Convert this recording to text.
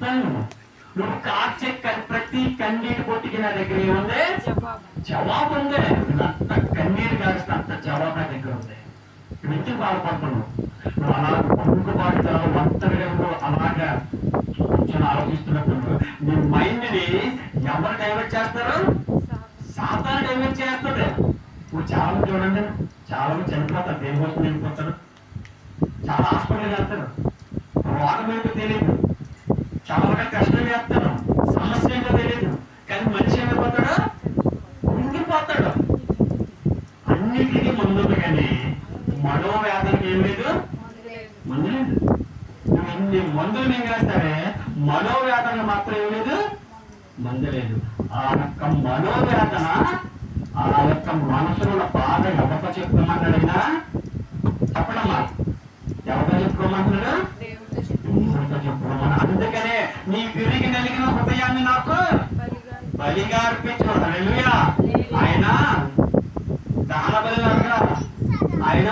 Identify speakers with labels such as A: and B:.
A: చెప్తాను. నువ్వు కార్చే ప్రతి కన్నీటి పొట్టికి నా దగ్గర ఏముంది? జవాబు ఉంది. అంత కన్నీరు కాల్సిన అంత జవాబు నా దగ్గర ఉంది. నువ్వు ఎందుకు బాధపడుతున్నావు? నువ్వు అలా పొంగుబాటుతో ఒంటరిగా అలాగా కొంచెం ఆలోచిస్తున్నప్పుడు నీ మైండ్ ని ఎవరు డైవర్ట్ చేస్తారు? సాతాను డైవర్ట్ చేస్తుంది. నువ్వు చాలా చూడండి, చాలా చనిపోతారు, దేనికోసం వెళ్ళిపోతారు, చాలా హాస్పిటల్ చేస్తారు, రోగం ఏంటో తెలియదు, చాలా రకాల కష్టం చేస్తాడు, సమస్య ఏంటో తెలియదు, కానీ మనిషి ఏమైపోతాడు? ఉండిపోతాడు. అన్నిటికీ మందు ఉంది, కానీ మనోవేదనకి ఏం లేదు, మందు లేదు. నువ్వు ఇన్ని మందులు మింగేస్తారే, మనోవేదన మాత్రం ఏం లేదు, మందు లేదు. ఆ యొక్క మనోవేదన, ఆ యొక్క మనసులో బాధ ఎవరితో చెప్పుకోమంటాడైనా? చెప్పడమ్మా, ఎవరితో చెప్పుకోమంటున్నాడు? దేవుడితో చెప్పుకోమని. అందుకనే నీ విరిగి నలిగిన హృదయాన్ని నాకు బలిగా అర్పించు. హల్లెలూయా. ఆయన దాన బలి, ఆయన